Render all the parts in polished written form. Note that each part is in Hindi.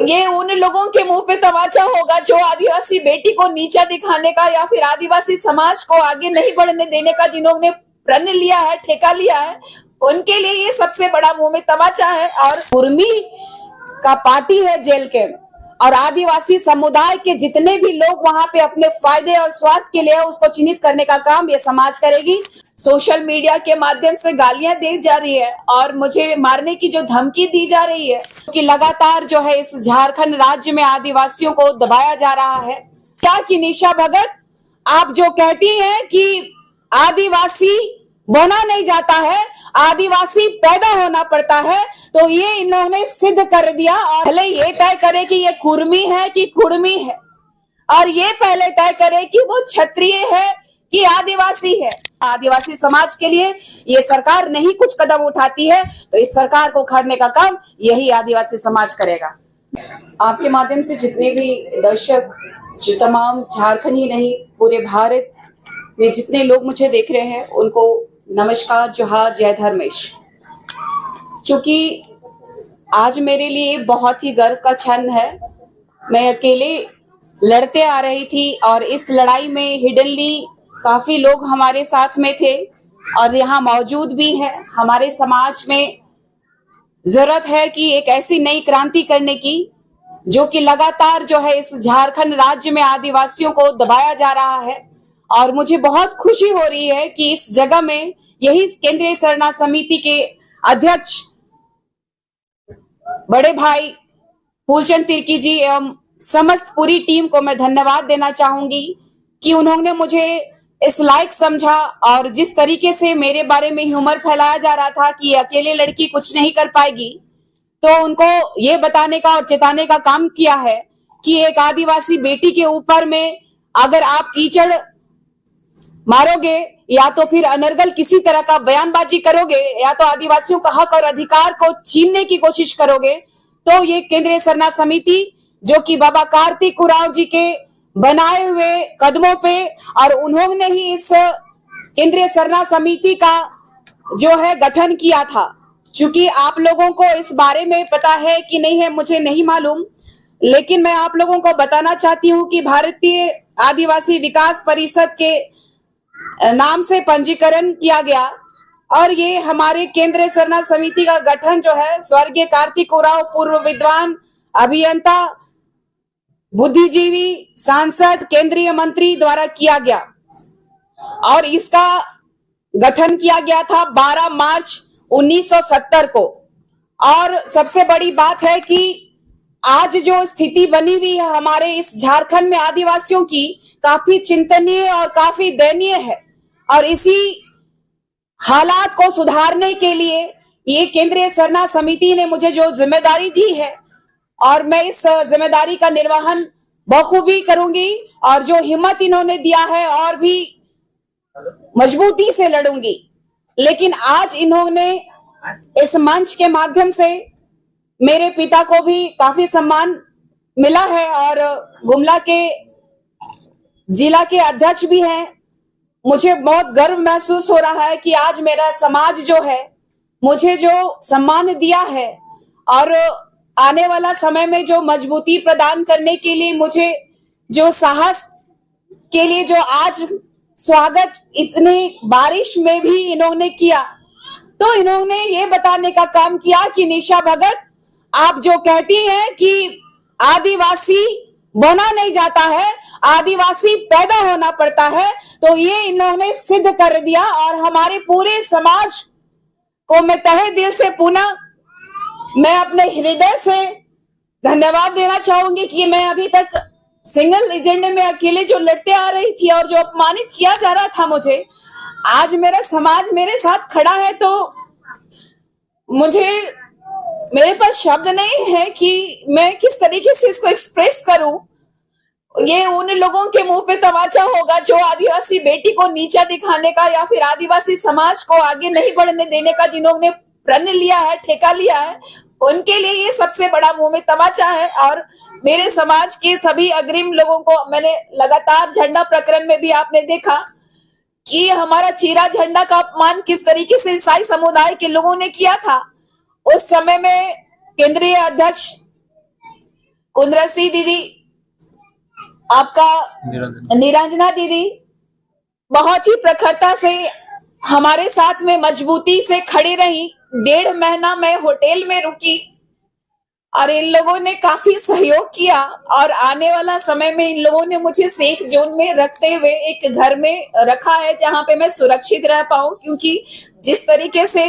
ये उन लोगों के मुंह पे तमाचा होगा जो आदिवासी बेटी को नीचा दिखाने का या फिर आदिवासी समाज को आगे नहीं बढ़ने देने का जिन्होंने प्रण लिया है, ठेका लिया है, उनके लिए ये सबसे बड़ा मुंह में तमाचा है। और कुर्मी का पार्टी है जेल के, और आदिवासी समुदाय के जितने भी लोग वहां पे अपने फायदे और स्वार्थ के लिए उसको चिन्हित करने का काम ये समाज करेगी। सोशल मीडिया के माध्यम से गालियां दी जा रही है और मुझे मारने की जो धमकी दी जा रही है कि लगातार जो है इस झारखंड राज्य में आदिवासियों को दबाया जा रहा है। क्या कि निशा भगत आप जो कहती हैं कि आदिवासी बना नहीं जाता है, आदिवासी पैदा होना पड़ता है, तो ये इन्होंने सिद्ध कर दिया। और पहले ये तय करे कि ये कुर्मी है कि कुर्मी है, और ये पहले तय करे कि वो क्षत्रिय है कि आदिवासी है। आदिवासी समाज के लिए ये सरकार नहीं कुछ कदम उठाती है तो इस सरकार को उखाड़ने का काम यही आदिवासी समाज करेगा। आपके माध्यम से जितने भी दर्शक, जो तमाम झारखंड ही नहीं पूरे भारत में जितने लोग मुझे देख रहे हैं, उनको नमस्कार, जोहार, जय धर्मेश। चूंकि आज मेरे लिए बहुत ही गर्व का क्षण है। मैं अकेले लड़ते आ रही थी और इस लड़ाई में हिडनली काफी लोग हमारे साथ में थे और यहाँ मौजूद भी हैं। हमारे समाज में जरूरत है कि एक ऐसी नई क्रांति करने की जो कि लगातार जो है इस झारखंड राज्य में आदिवासियों को दबाया जा रहा है। और मुझे बहुत खुशी हो रही है कि इस जगह में यही केंद्रीय सरना समिति के अध्यक्ष बड़े भाई फूलचंद तिर्की जी एवं समस्त पूरी टीम को मैं धन्यवाद देना चाहूंगी कि उन्होंने मुझे इस लायक समझा। और जिस तरीके से मेरे बारे में ह्यूमर फैलाया जा रहा था कि अकेले लड़की कुछ नहीं कर पाएगी, तो उनको ये बताने का और चेताने का काम किया है कि एक आदिवासी बेटी के ऊपर में अगर आप कीचड़ मारोगे या तो फिर अनर्गल किसी तरह का बयानबाजी करोगे या तो आदिवासियों का हक और अधिकार को छीनने की कोशिश करोगे, तो ये केंद्रीय सरना समिति जो कि बाबा कार्तिक उरांव जी के बनाए हुए कदमों पे, और उन्होंने ही इस केंद्रीय सरना समिति का जो है गठन किया था। क्योंकि आप लोगों को इस बारे में पता है कि नहीं है मुझे नहीं मालूम, लेकिन मैं आप लोगों को बताना चाहती हूँ कि भारतीय आदिवासी विकास परिषद के नाम से पंजीकरण किया गया और ये हमारे केंद्रीय सरना समिति का गठन जो है स्वर्गीय कार्तिक उरांव, पूर्व विद्वान, अभियंता, बुद्धिजीवी, सांसद, केंद्रीय मंत्री द्वारा किया गया। और इसका गठन किया गया था 12 मार्च 1970 को। और सबसे बड़ी बात है कि आज जो स्थिति बनी हुई है हमारे इस झारखंड में आदिवासियों की, काफी चिंतनीय और काफी दयनीय है। और इसी हालात को सुधारने के लिए ये केंद्रीय सरना समिति ने मुझे जो जिम्मेदारी दी है और मैं इस जिम्मेदारी का निर्वहन बखूबी करूंगी, और जो हिम्मत इन्होंने दिया है और भी मजबूती से लड़ूंगी। लेकिन आज इन्होंने इस मंच के माध्यम से मेरे पिता को भी काफी सम्मान मिला है और गुमला के जिला के अध्यक्ष भी हैं। मुझे बहुत गर्व महसूस हो रहा है कि आज मेरा समाज जो है मुझे जो सम्मान दिया है और आने वाला समय में जो मजबूती प्रदान करने के लिए मुझे जो साहस के लिए जो आज स्वागत इतनी बारिश में भी इन्होंने किया, तो इन्होंने ये बताने का काम किया कि निशा भगत आप जो कहती हैं कि आदिवासी बना नहीं जाता है, आदिवासी पैदा होना पड़ता है, तो ये इन्होंने सिद्ध कर दिया। और हमारे पूरे समाज को मैं तहे दिल से पुनः मैं अपने हृदय से धन्यवाद देना चाहूंगी कि मैं अभी तक सिंगल एजेंडे में अकेले जो लड़ते आ रही थी और जो अपमानित किया जा रहा था मुझे, आज मेरा समाज मेरे साथ खड़ा है। तो मुझे मेरे पास शब्द नहीं है कि मैं किस तरीके से इसको एक्सप्रेस करूं। ये उन लोगों के मुंह पे तमाचा होगा जो आदिवासी बेटी को नीचा दिखाने का या फिर आदिवासी समाज को आगे नहीं बढ़ने देने का जिन्होंने प्रण लिया है, ठेका लिया है, उनके लिए ये सबसे बड़ा मुंह में तमाचा है। और मेरे समाज के सभी अग्रिम लोगों को मैंने लगातार झंडा प्रकरण में भी आपने देखा कि हमारा चीरा झंडा का अपमान किस तरीके से ईसाई समुदाय के लोगों ने किया था। उस समय में केंद्रीय अध्यक्ष कुंद्रसी दीदी, आपका निरंजना दीदी बहुत ही प्रखरता से हमारे साथ में मजबूती से खड़ी रही। 1.5 महीना मैं होटल में रुकी और इन लोगों ने काफी सहयोग किया और आने वाला समय में इन लोगों ने मुझे सेफ जोन में रखते हुए एक घर में रखा है जहां पे मैं सुरक्षित रह पाऊं, क्योंकि जिस तरीके से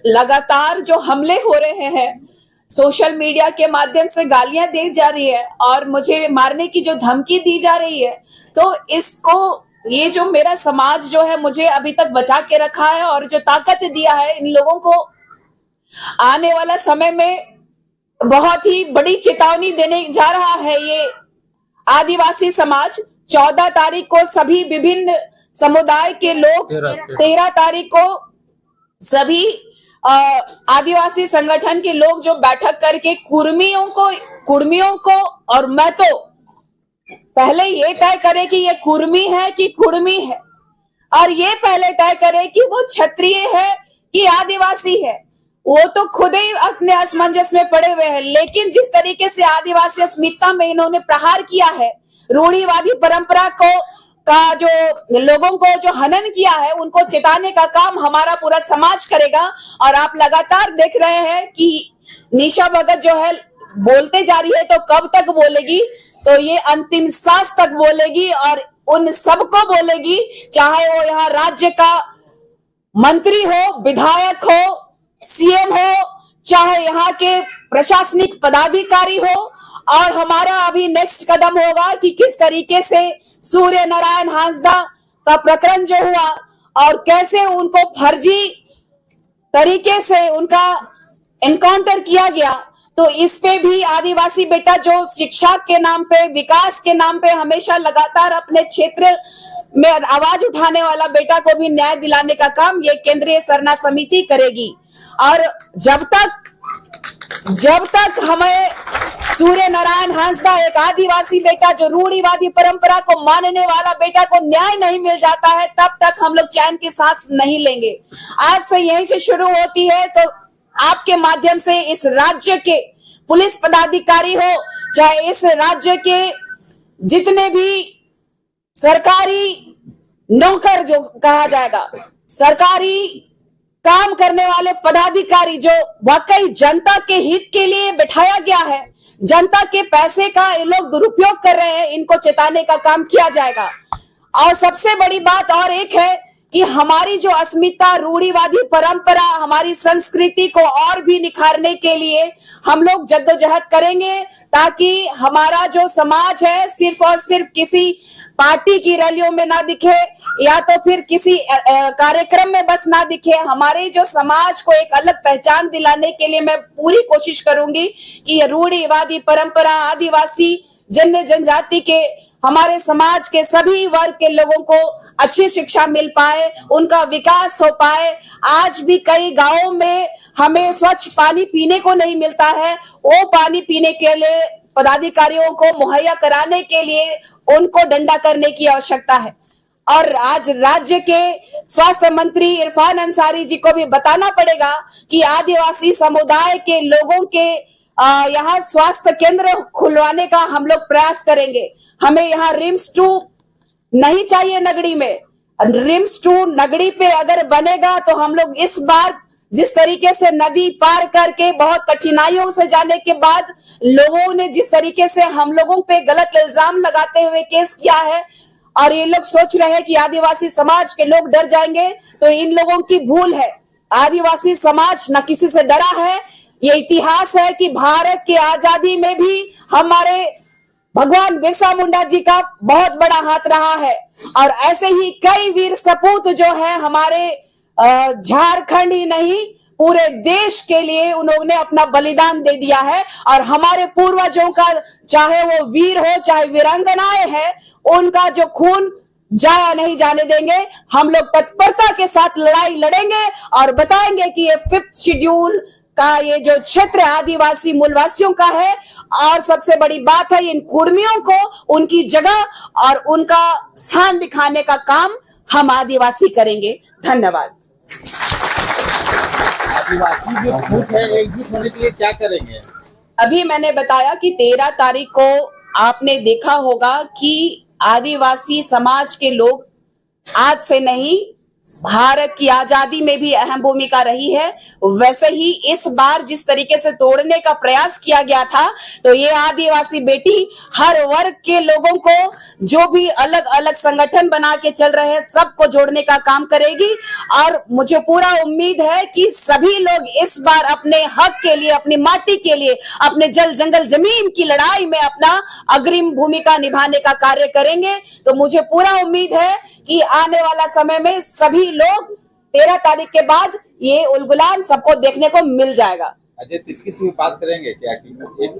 लगातार जो हमले हो रहे हैं, सोशल मीडिया के माध्यम से गालियां दी जा रही है और मुझे मारने की जो धमकी दी जा रही है, तो इसको ये जो मेरा समाज जो है मुझे अभी तक बचा के रखा है और जो ताकत दिया है, इन लोगों को आने वाला समय में बहुत ही बड़ी चेतावनी देने जा रहा है। ये आदिवासी समाज 14 तारीख को सभी विभिन्न समुदाय के लोग, 13 तारीख को सभी आदिवासी संगठन के लोग जो बैठक करके कुर्मियों को और मैं तो पहले ये तय करे कि ये कुर्मी है कि कुर्मी है, और ये पहले तय करे कि वो क्षत्रिय है कि आदिवासी है। वो तो खुद ही अपने असमंजस में पड़े हुए हैं। लेकिन जिस तरीके से आदिवासी अस्मिता में इन्होंने प्रहार किया है, रूढ़िवादी परंपरा का जो लोगों को जो हनन किया है, उनको चेताने का काम हमारा पूरा समाज करेगा। और आप लगातार देख रहे हैं कि निशा भगत जो है बोलते जा रही है, तो कब तक बोलेगी? तो ये अंतिम सांस तक बोलेगी और उन सबको बोलेगी, चाहे वो यहाँ राज्य का मंत्री हो, विधायक हो, सीएम हो, चाहे यहाँ के प्रशासनिक पदाधिकारी हो। और हमारा अभी नेक्स्ट कदम होगा कि किस तरीके से सूर्य नारायण हांसदा का प्रकरण जो हुआ और कैसे उनको फर्जी तरीके से उनका एनकाउंटर किया गया, तो इस पे भी आदिवासी बेटा जो शिक्षा के नाम पे, विकास के नाम पे हमेशा लगातार अपने क्षेत्र में आवाज उठाने वाला बेटा को भी न्याय दिलाने का काम ये केंद्रीय सरना समिति करेगी। और जब तक हमें सूर्य नारायण हांसदा, एक आदिवासी बेटा जो रूढ़िवादी परंपरा को मानने वाला बेटा को न्याय नहीं मिल जाता है, तब तक हम लोग चैन की सांस नहीं लेंगे। आज से यहीं से शुरू होती है, तो आपके माध्यम से इस राज्य के पुलिस पदाधिकारी हो, चाहे इस राज्य के जितने भी सरकारी नौकर जो कहा जाएगा, सरकारी काम करने वाले पदाधिकारी जो वाकई जनता के हित के लिए बिठाया गया है, जनता के पैसे का ये लोग दुरुपयोग कर रहे हैं, इनको चेताने का काम किया जाएगा। और सबसे बड़ी बात और एक है कि हमारी जो अस्मिता, रूढ़िवादी परंपरा, हमारी संस्कृति को और भी निखारने के लिए हम लोग जद्दोजहद करेंगे, ताकि हमारा जो समाज है सिर्फ और सिर्फ किसी पार्टी की रैलियों में ना दिखे या तो फिर किसी कार्यक्रम में बस ना दिखे। हमारे जो समाज को एक अलग पहचान दिलाने के लिए मैं पूरी कोशिश करूंगी कि ये रूढ़िवादी परंपरा, आदिवासी जनजाति के हमारे समाज के सभी वर्ग के लोगों को अच्छी शिक्षा मिल पाए, उनका विकास हो पाए। आज भी कई गांवों में हमें स्वच्छ पानी पीने को नहीं मिलता है, वो पानी पीने के लिए पदाधिकारियों को मुहैया कराने के लिए उनको डंडा करने की आवश्यकता है। और आज राज्य के स्वास्थ्य मंत्री इरफान अंसारी जी को भी बताना पड़ेगा कि आदिवासी समुदाय के लोगों के यहाँ स्वास्थ्य केंद्र खुलवाने का हम लोग प्रयास करेंगे। हमें यहाँ रिम्स 2 नहीं चाहिए नगड़ी में। रिम्स 2 नगड़ी पे अगर बनेगा तो हम लोग इस बार जिस तरीके से नदी पार करके बहुत कठिनाइयों से जाने के बाद लोगों ने जिस तरीके से हम लोगों पे गलत इल्जाम लगाते हुए केस किया है, और ये लोग सोच रहे हैं कि आदिवासी समाज के लोग डर जाएंगे, तो इन लोगों की भूल है। आदिवासी समाज न किसी से डरा है। ये इतिहास है कि भारत की आजादी में भी हमारे भगवान बिरसा मुंडा जी का बहुत बड़ा हाथ रहा है। और ऐसे ही कई वीर सपूत जो है हमारे झारखंड ही नहीं पूरे देश के लिए उन्होंने अपना बलिदान दे दिया है। और हमारे पूर्वजों का, चाहे वो वीर हो चाहे वीरांगनाएं हैं, उनका जो खून जाया नहीं जाने देंगे। हम लोग तत्परता के साथ लड़ाई लड़ेंगे और बताएंगे कि ये 5th शेड्यूल का ये जो क्षेत्र आदिवासी मूलवासियों का है, और सबसे बड़ी बात है इन कुर्मियों को उनकी जगह और उनका स्थान दिखाने का काम हम आदिवासी करेंगे। धन्यवाद। आदिवासी जो फूट है एकजुट होने के लिए क्या करेंगे? अभी मैंने बताया कि 13 तारीख को आपने देखा होगा कि आदिवासी समाज के लोग आज से नहीं, भारत की आजादी में भी अहम भूमिका रही है। वैसे ही इस बार जिस तरीके से तोड़ने का प्रयास किया गया था, तो ये आदिवासी बेटी हर वर्ग के लोगों को, जो भी अलग अलग संगठन बना के चल रहे हैं, सबको जोड़ने का काम करेगी। और मुझे पूरा उम्मीद है कि सभी लोग इस बार अपने हक के लिए, अपनी माटी के लिए, अपने जल जंगल जमीन की लड़ाई में अपना अग्रिम भूमिका निभाने का कार्य करेंगे। तो मुझे पूरा उम्मीद है कि आने वाला समय में सभी लोग 13 तारीख के बाद ये उलगुलान सबको देखने को मिल जाएगा। अजय तिर्की से भी बात करेंगे क्या कि एक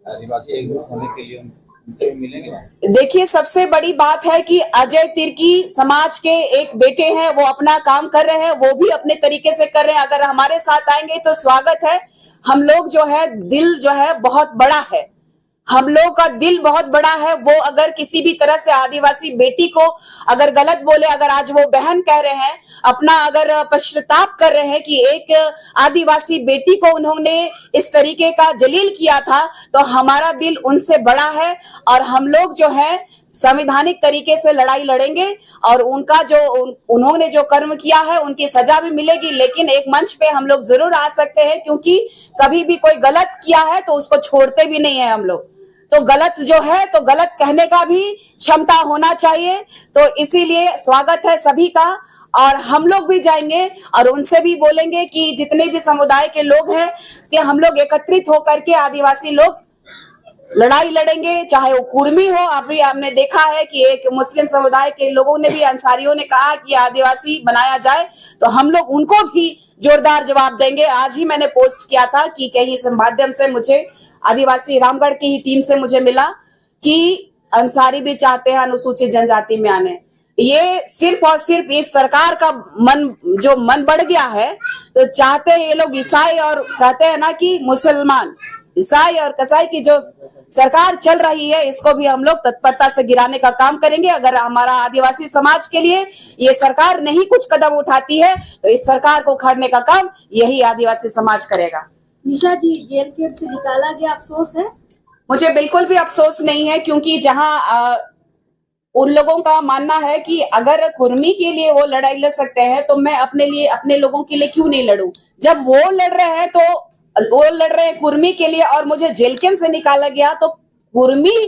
आदिवासी एकजुट होने के लिए उनसे मिलेंगे? देखिए, सबसे बड़ी बात है कि अजय तिर्की समाज के एक बेटे हैं, वो अपना काम कर रहे हैं, वो भी अपने तरीके से कर रहे हैं। अगर हमारे साथ आएंगे तो स्वागत है। हम लोग जो है, दिल जो है बहुत बड़ा है, हम लोग का दिल बहुत बड़ा है। वो अगर किसी भी तरह से आदिवासी बेटी को अगर गलत बोले, अगर आज वो बहन कह रहे हैं, अपना अगर पश्चाताप कर रहे हैं कि एक आदिवासी बेटी को उन्होंने इस तरीके का जलील किया था, तो हमारा दिल उनसे बड़ा है। और हम लोग जो है संवैधानिक तरीके से लड़ाई लड़ेंगे और उनका जो उन्होंने जो कर्म किया है उनकी सजा भी मिलेगी। लेकिन एक मंच पे हम लोग जरूर आ सकते हैं, क्योंकि कभी भी कोई गलत किया है तो उसको छोड़ते भी नहीं है हम लोग। तो गलत जो है तो गलत कहने का भी क्षमता होना चाहिए। तो इसीलिए स्वागत है सभी का। और हम लोग भी जाएंगे और उनसे भी बोलेंगे कि जितने भी समुदाय के लोग हैं, कि हम लोग एकत्रित होकर के आदिवासी लोग लड़ाई लड़ेंगे, चाहे वो कुर्मी हो। अभी हमने देखा है कि एक मुस्लिम समुदाय के लोगों ने भी, अंसारियों ने कहा कि आदिवासी बनाया जाए, तो हम लोग उनको भी जोरदार जवाब देंगे। आज ही मैंने पोस्ट किया था कि कहीं से माध्यम से मुझे आदिवासी रामगढ़ की ही टीम से मुझे मिला कि अंसारी भी चाहते हैं अनुसूचित जनजाति में आने। ये सिर्फ और सिर्फ इस सरकार का मन बढ़ गया है, तो चाहते हैं ये लोग ईसाई, और कहते हैं ना कि मुसलमान, ईसाई और कसाई की जो सरकार चल रही है, इसको भी हम लोग तत्परता से गिराने का काम करेंगे। अगर हमारा आदिवासी समाज के लिए ये सरकार नहीं कुछ कदम उठाती है, तो इस सरकार को उखाड़ने का काम यही आदिवासी समाज करेगा। निशा जी, जेल कैंप से निकाला गया, अफसोस है? मुझे बिल्कुल भी अफसोस नहीं है, क्योंकि जहां उन लोगों का मानना है कि अगर कुर्मी के लिए वो लड़ाई लड़ सकते हैं, तो मैं अपने लिए, अपने लोगों के लिए क्यों नहीं लड़ूं? जब वो लड़ रहे हैं तो वो लड़ रहे हैं कुर्मी के लिए, और मुझे जेल कैंप से निकाला गया, तो कुर्मी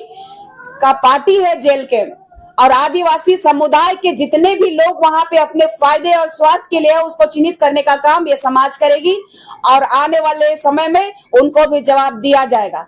का पार्टी है जेल कैंप, और आदिवासी समुदाय के जितने भी लोग वहां पे अपने फायदे और स्वार्थ के लिए उसको चिन्हित करने का काम ये समाज करेगी, और आने वाले समय में उनको भी जवाब दिया जाएगा।